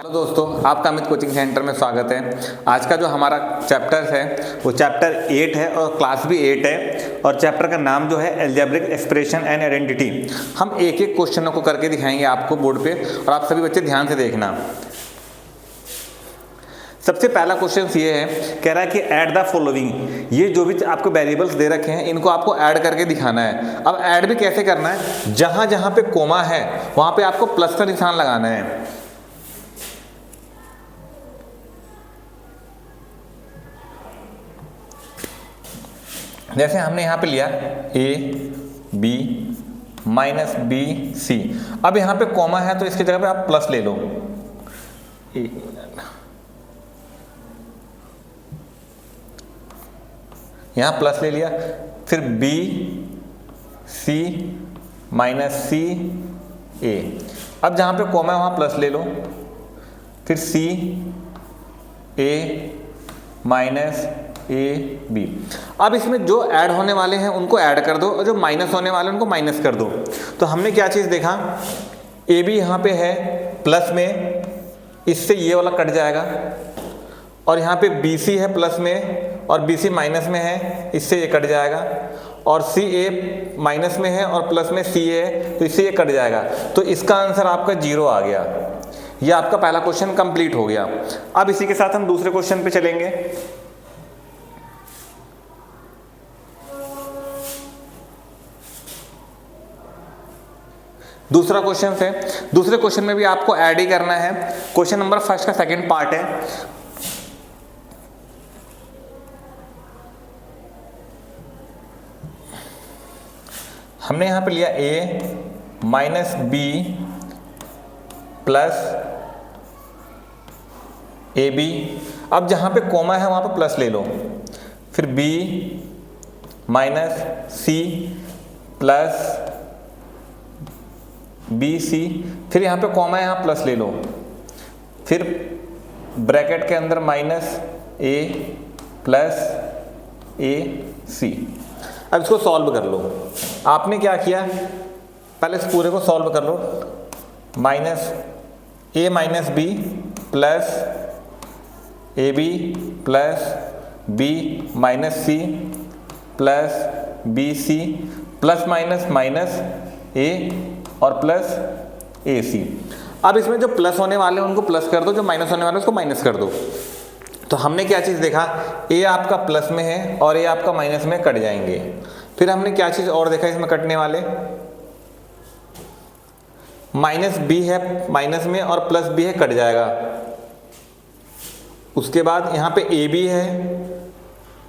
Hello दोस्तों, आपका Amit coaching centre में स्वागत है। आज का जो हमारा चैप्टर है वो चैप्टर 8 है और क्लास भी 8 है और चैप्टर का नाम जो है अलजेब्रिक एक्सप्रेशन एंड आइडेंटिटी। हम एक एक क्वेश्चनों को करके दिखाएंगे आपको बोर्ड पे और आप सभी बच्चे ध्यान से देखना। सबसे पहला क्वेश्चन ये है, कह रहा है कि ऐड द फॉलोइंग। ये जो भी आपको वेरिएबल्स दे रखे हैं इनको आपको ऐड करके दिखाना है। अब ऐड भी कैसे करना है, जहां जहां पे कोमा है वहां पे आपको प्लस का निशान लगाना है। जैसे हमने यहां पे लिया a b minus b c. अब यहां पे कॉमा है तो इसकी जगह पे आप प्लस ले लो। यहां प्लस ले लिया, फिर b c minus c a। अब जहां पे कॉमा है वहां प्लस ले लो, फिर c a minus a b. अब इसमें जो ऐड होने वाले हैं उनको ऐड कर दो और जो माइनस होने वाले हैं उनको माइनस कर दो। तो हमने क्या चीज़ देखा, ए बी यहाँ पे है प्लस में, इससे ये वाला कट जाएगा, और यहाँ पे बी सी है प्लस में और बी सी माइनस में है, इससे ये कट जाएगा, और सी ए माइनस में है और प्लस में सी ए है तो इससे ये कट जाएगा। तो इसका आंसर आपका 0 आ गया। यह आपका पहला क्वेश्चन कंप्लीट हो गया। अब इसी के साथ हम दूसरे क्वेश्चन पे चलेंगे। दूसरा क्वेश्चन है, दूसरे क्वेश्चन में भी आपको ऐड ही करना है। क्वेश्चन नंबर फर्स्ट का सेकंड पार्ट है। हमने यहां पे लिया a minus B plus A b. अब जहां पे कोमा है वहां पे प्लस ले लो, फिर b माइनस सी प्लस बी सी, फिर यहाँ पे कॉमा है यहाँ प्लस ले लो, फिर ब्रैकेट के अंदर माइनस ए प्लस ए सी। अब इसको सॉल्व कर लो। आपने क्या किया, पहले इस पूरे को सॉल्व कर लो। Minus A minus B plus A B plus B minus C plus B C plus minus minus A और प्लस ए सी। अब इसमें जो प्लस होने वाले हैं उनको प्लस कर दो, जो माइनस होने वाले हैं उसको माइनस कर दो। तो हमने क्या चीज़ देखा, ए आपका प्लस में है और ए आपका माइनस में कट जाएंगे। फिर हमने क्या चीज़ और देखा इसमें कटने वाले, माइनस बी है माइनस में और प्लस बी है, कट जाएगा। उसके बाद यहाँ पे ए बी है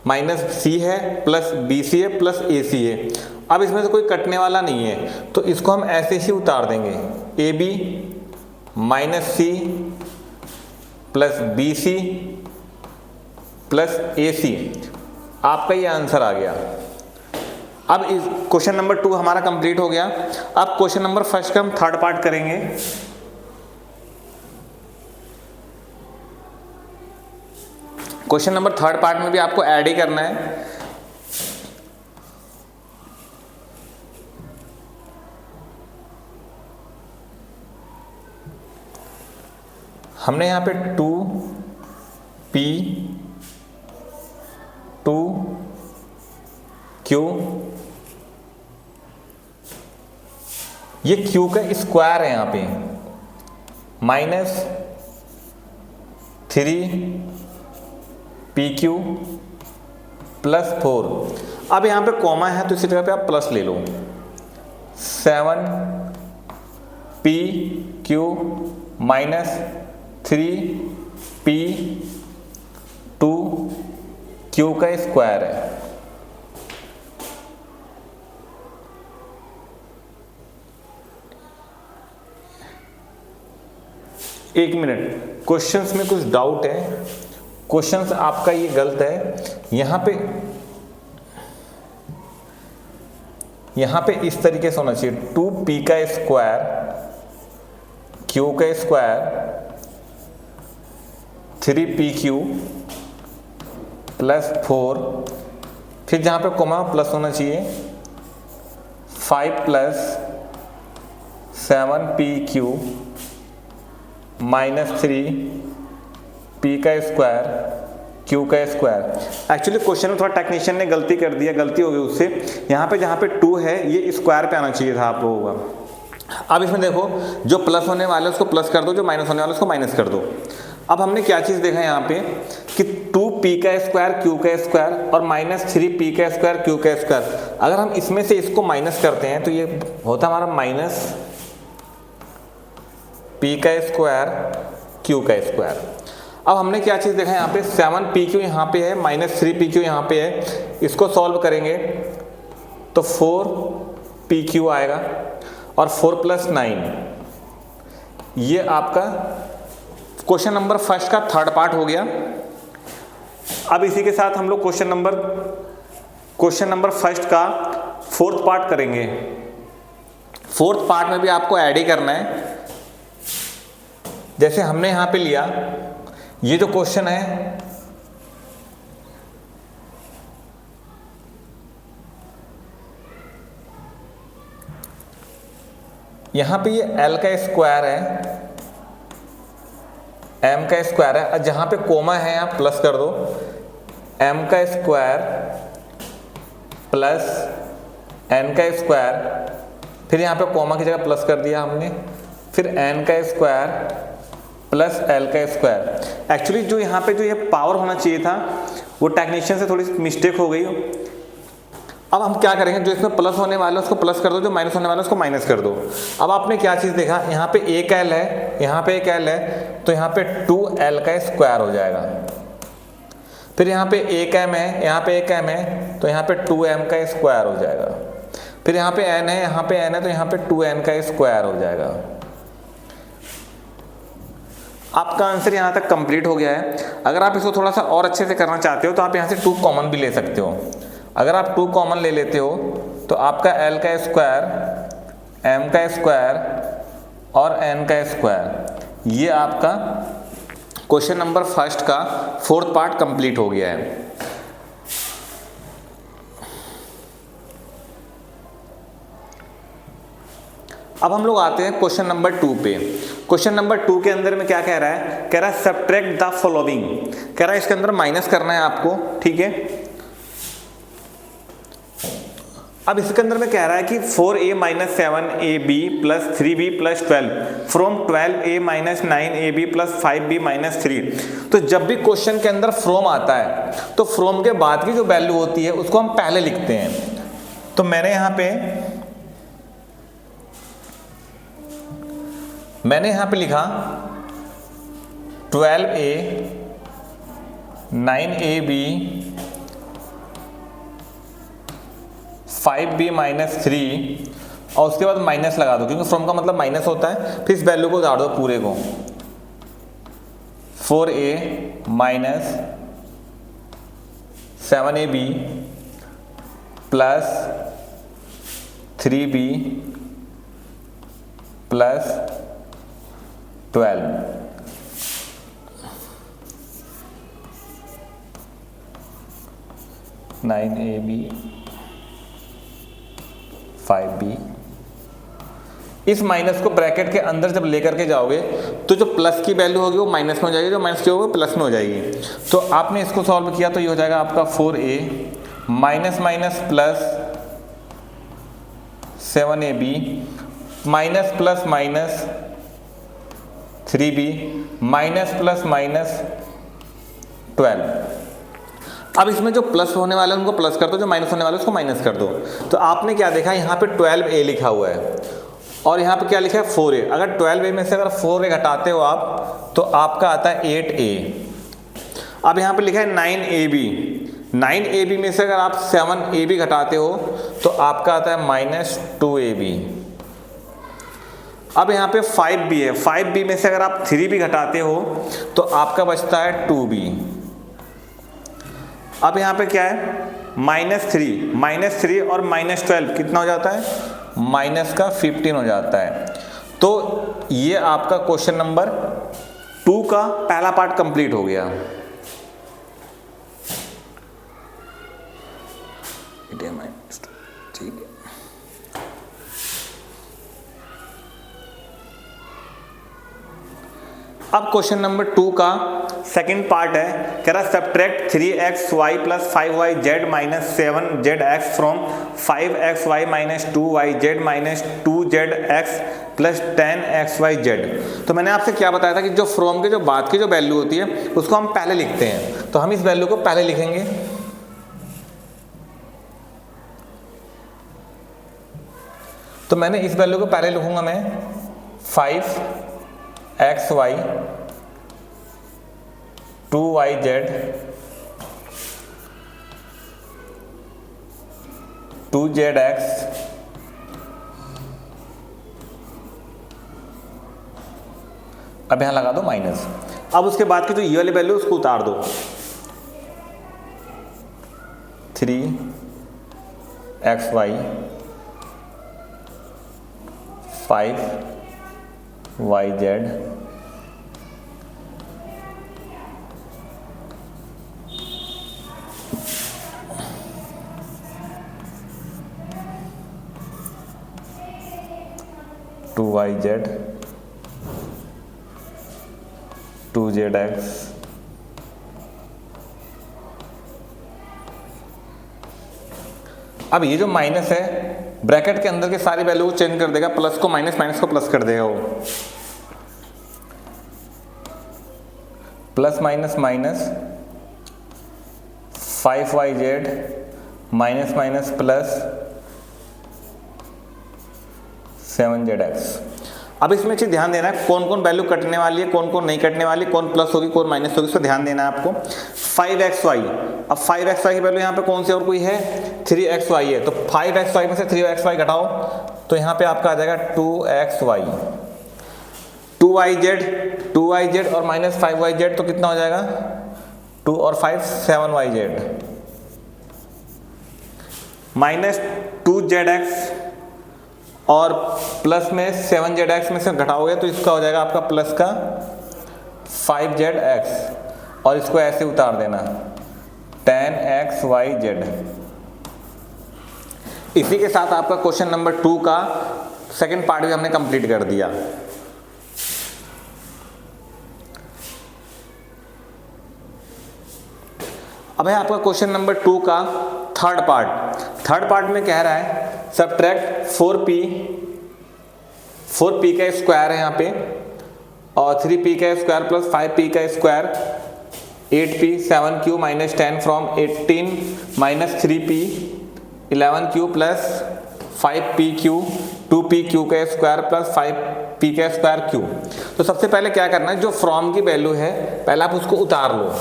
माइनस सी है प्लस बी सी है प्लस ए सी है। अब इसमें से कोई कटने वाला नहीं है तो इसको हम ऐसे ही उतार देंगे, A B minus C plus B C plus A C. आपका ये आंसर आ गया। अब इस क्वेश्चन नंबर 2 हमारा कंप्लीट हो गया। अब क्वेश्चन नंबर फर्स्ट का हम थर्ड पार्ट करेंगे। क्वेश्चन नंबर थर्ड पार्ट में भी आपको ऐड ही करना है। हमने यहां पे 2p 2q, ये q का स्क्वायर है यहां पे, माइनस 3pq प्लस 4। अब यहां पे कॉमा है तो इसी जगह पे आप प्लस ले लो, 7pq माइनस 3p 2q का स्क्वायर है। एक मिनट, क्वेश्चंस में कुछ डाउट है। क्वेश्चंस आपका ये गलत है। यहां पे इस तरीके से होना चाहिए, 2p का स्क्वायर q का स्क्वायर 3pq प्लस 4, फिर जहाँ पे कोमा प्लस होना चाहिए 5 प्लस 7pq -3 p का स्क्वायर q का स्क्वायर। एक्चुअली क्वेश्चन में थोड़ा टेक्नीशियन ने गलती कर दिया, गलती हो गई उससे। यहाँ पे जहाँ पे 2 है ये स्क्वायर पे आना चाहिए था आप लोगों का। अब इसमें देखो, जो प्लस होने वाला है उसको प्लस कर दो, जो माइनस होने वाला है उसको माइनस कर दो। अब हमने क्या चीज़ देखा यहाँ पे कि 2p का स्क्वायर q का स्क्वायर और -3p का स्क्वायर q का स्क्वायर। अगर हम इसमें से इसको माइनस करते हैं तो ये होता हमारा -p का स्क्वायर q का स्क्वायर। अब हमने क्या चीज़ देखा यहाँ पे 7pq यहाँ पे है, -3pq यहाँ पे है। इसको सॉल्व करेंगे तो 4pq आएगा और 4 + 9, ये आपका क्वेश्चन नंबर फर्स्ट का थर्ड पार्ट हो गया। अब इसी के साथ हम लोग क्वेश्चन नंबर फर्स्ट का फोर्थ पार्ट करेंगे। फोर्थ पार्ट में भी आपको ऐड ही करना है। जैसे हमने यहां पे लिया, ये जो क्वेश्चन है यहां पे ये l का स्क्वायर है, m का स्क्वायर है, और जहां पे कोमा है आप प्लस कर दो, m का स्क्वायर प्लस n का स्क्वायर, फिर यहाँ पे कोमा की जगह प्लस कर दिया हमने, फिर n का स्क्वायर प्लस l का स्क्वायर। एक्चुअली जो यहाँ पे जो ये पावर होना चाहिए था वो टेक्नीशियन से थोड़ी मिस्टेक हो गई। अब हम क्या करेंगे, जो इसमें प्लस होने वाला है उसको प्लस कर दो, जो माइनस होने वाला है उसको माइनस कर दो। अब आपने क्या चीज़ देखा, यहाँ पे एक l है, यहाँ पे एक l है, तो यहाँ पे 2l का स्क्वायर हो जाएगा। फिर यहाँ पे एक m है, यहाँ पे एक m है, तो यहाँ पे 2m का स्क्वायर हो जाएगा। फिर यहाँ पे n है, यहाँ पे n है, तो यहाँ पे 2n का स्क्वायर हो जाएगा। आपका आंसर यहाँ तक कंप्लीट हो गया है। अगर आप इसको थोड़ा सा और अच्छे से करना चाहते हो तो आप यहाँ से 2 कॉमन भी ले सकते हो। अगर आप 2 कॉमन ले लेते हो तो आपका l का स्क्वायर, m का स्क्वायर और n का स्क्वायर, ये आपका क्वेश्चन नंबर फर्स्ट का फोर्थ पार्ट कंप्लीट हो गया है। अब हम लोग आते हैं क्वेश्चन नंबर 2 पे। क्वेश्चन नंबर 2 के अंदर में क्या कह रहा है, कह रहा है सब्ट्रैक्ट द फॉलोइंग। कह रहा है इसके अंदर माइनस करना है आपको, ठीक है। अब इसके अंदर में कह रहा है कि 4a - 7ab + 3b + 12 from 12a - 9ab + 5b - 3। तो जब भी क्वेश्चन के अंदर फ्रॉम आता है तो फ्रॉम के बाद की जो वैल्यू होती है उसको हम पहले लिखते हैं। तो मैंने यहाँ पे लिखा 12a 9ab 5b - 3 और उसके बाद माइनस लगा दो, क्योंकि फ्रॉम का मतलब माइनस होता है। फिर इस वैल्यू को उतार दो पूरे को, 4a - 7ab + 3b + 12 9ab 5b। इस माइनस को ब्रैकेट के अंदर जब लेकर के जाओगे तो जो प्लस की वैल्यू होगी वो माइनस में हो जाएगी, जो माइनस की होगी प्लस में हो जाएगी। तो आपने इसको सॉल्व किया तो ये हो जाएगा आपका 4a - plus 7ab minus plus minus 3b minus plus minus 12। अब इसमें जो प्लस होने वाले हैं उनको प्लस कर दो, जो माइनस होने वाले हैं उसको माइनस कर दो। तो आपने क्या देखा, यहाँ पे 12a लिखा हुआ है और यहाँ पे क्या लिखा है 4a। अगर 12a में से अगर 4a घटाते हो आप तो आपका आता है 8a। अब यहाँ पे लिखा है 9ab, 9ab में से अगर आप 7ab घटाते हो तो आपका आता है -2ab। अब यहाँ पे 5b है, 5b में से अगर आप 3b घटाते हो तो आपका बचता है 2b। अब यहाँ पे क्या है -3 और -12 कितना हो जाता है, -15 हो जाता है। तो ये आपका क्वेश्चन नंबर 2 का पहला पार्ट कंप्लीट हो गया। ठीक है। अब क्वेश्चन नंबर 2 का सेकंड पार्ट है, कह रहा subtract 3xy plus 5yz minus 7zx from 5xy minus 2yz minus 2zx plus 10xyz। तो मैंने आपसे क्या बताया था कि जो फ्रॉम के जो बाद की जो वैल्यू होती है उसको हम पहले लिखते हैं, तो हम इस वैल्यू को पहले लिखेंगे। तो मैंने इस वैल्यू को पहले लिखूंगा मैं 5xy 2yz 2zx अब यहां लगा दो माइनस। अब उसके बाद की जो ये वाली वैल्यू उसको उतार दो, 3xy 5yz 2yz 2zx अब ये जो माइनस है ब्रैकेट के अंदर के सारी वैल्यू को चेंज कर देगा, प्लस को माइनस, माइनस को प्लस कर देगा। वो plus minus minus 5yz minus minus plus 7zx। अब इसमें चीज ध्यान देना है कौन कौन वैल्यू कटने वाली है, कौन कौन नहीं कटने वाली, कौन प्लस होगी कौन माइनस होगी, इसको ध्यान देना है आपको। 5xy, अब 5xy की वैल्यू यहाँ पे कौन सी और कोई है, 3xy है, तो 5xy में से 3xy घटाओ तो यहाँ पे आपका आ जाएगा 2xy। 2yz और माइनस 5yz तो कितना हो जाएगा, 2 और 5 7yz माइनस 2zx और प्लस में 7zx में से घटाओगे तो इसका हो जाएगा आपका प्लस का 5zx और इसको ऐसे उतार देना 10xyz। इसी के साथ आपका क्वेश्चन नंबर 2 का सेकंड पार्ट भी हमने कंप्लीट कर दिया। अब है आपका क्वेश्चन नंबर 2 का थर्ड पार्ट में कह रहा है सब्ट्रैक्ट 4p का स्क्वायर है यहाँ पे और 3p का स्क्वायर प्लस 5p का square 8p 7q minus 10 from 18 minus 3p 11q plus 5pq 2pq का स्क्वायर प्लस 5p का स्क्वायर q। तो सबसे पहले क्या करना है, जो फ्रॉम की वैल्यू है पहले आप उसको उतार लो।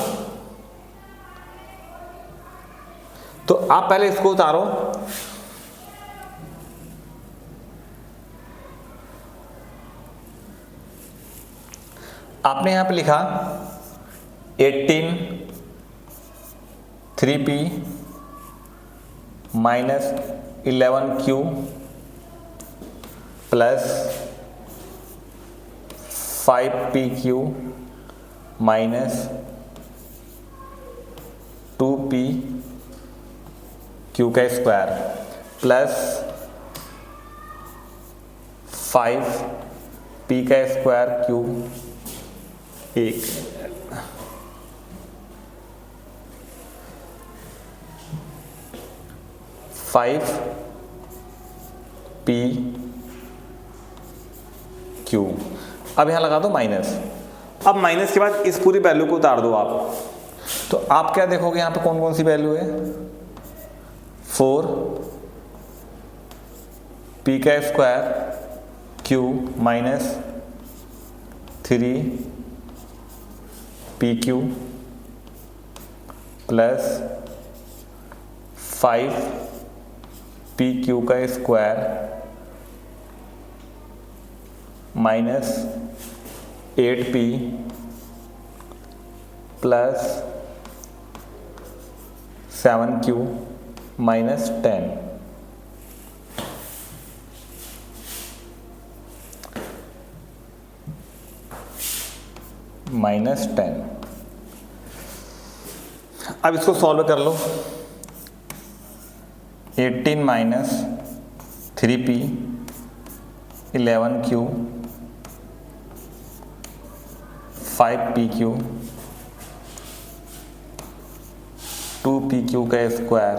तो आप पहले इसको उतारो, आपने यहां पे लिखा 18 3p minus 11q plus 5pq minus 2pq का स्क्वायर प्लस 5p का स्क्वायर q 5pq। अब यहां लगा दो माइनस। अब माइनस के बाद इस पूरी वैल्यू को उतार दो आप, तो आप क्या देखोगे यहां पे कौन कौन सी वैल्यू है, 4p का square q minus 3pq plus 5pq का square minus 8p plus 7q minus 10। Minus 10। अब इसको सॉल्व कर लो, 18 minus 3p 11q 5pq 2pq का स्क्वायर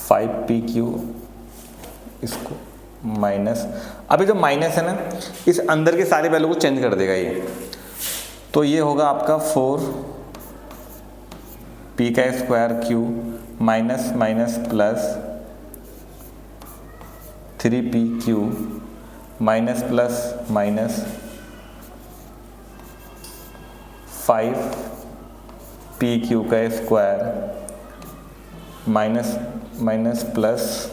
5pq इसको माइनस, अभी जो माइनस है ना इस अंदर की सारी वैल्यू को चेंज कर देगा ये, तो ये होगा आपका 4p का square q minus minus plus 3pq minus plus minus 5pq का square minus minus plus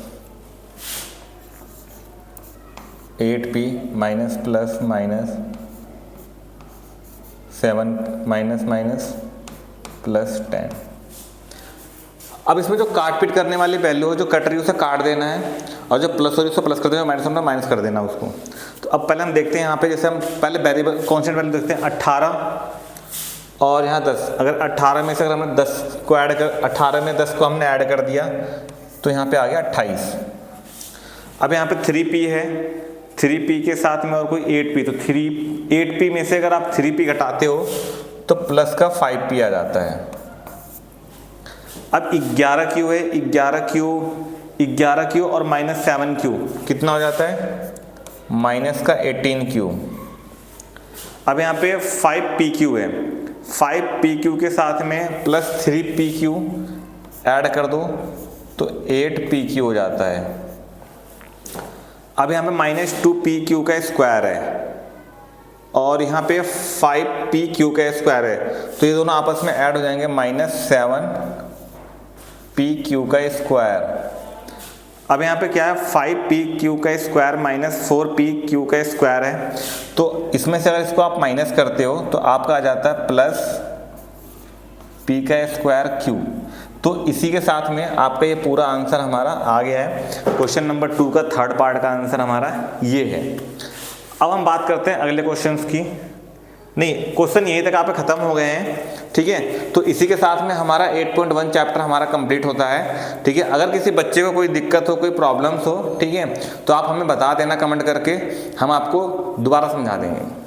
8p minus plus minus 7 minus minus plus 10। अब इसमें जो काट पीट करने वाली वैल्यू है जो कट रही है उसे काट देना है, और जो प्लस हो रही है उसको प्लस कर देना, माइनस होना माइनस कर देना उसको। तो अब पहले हम देखते हैं यहाँ पे, जैसे हम पहले वेरिएबल कॉन्स्टेंट वैल्यू देखते हैं 18 और यहाँ 10। अगर 18 में से अगर हमने 10 को ऐड कर 18 में 10 को हमने ऐड कर दिया तो यहाँ पे आ गया 28। अब यहाँ पे 3p है, 3p के साथ में और कोई 8p, तो 8p में से अगर आप 3p घटाते हो तो प्लस का 5p आ जाता है। अब 11q है, 11q और माइनस 7q कितना हो जाता है, माइनस का 18q। अब यहाँ पे 5pq है, 5pq के साथ में प्लस 3pq ऐड कर दो तो 8pq हो जाता है। अब यहाँ पे माइनस 2pq का स्क्वायर है और यहाँ पे 5pq का स्क्वायर है, तो ये दोनों आपस में ऐड हो जाएंगे, माइनस 7pq का स्क्वायर। अब यहाँ पे क्या है, 5pq का स्क्वायर माइनस 4pq का स्क्वायर है, तो इसमें से अगर इसको आप माइनस करते हो तो आपका आ जाता है प्लस p का स्क्वायर q। तो इसी के साथ में आपका ये पूरा आंसर हमारा आ गया है। क्वेश्चन नंबर 2 का थर्ड पार्ट का आंसर हमारा ये है। अब हम बात करते हैं अगले क्वेश्चंस की। नहीं, क्वेश्चन यहीं तक आपके खत्म हो गए हैं, ठीक है। तो इसी के साथ में हमारा 8.1 चैप्टर हमारा कंप्लीट होता है, ठीक है। अगर किसी बच्चे को कोई दिक्कत हो, कोई प्रॉब्लम्स हो, ठीक है, तो आप हमें बता देना कमेंट करके, हम आपको दोबारा समझा देंगे।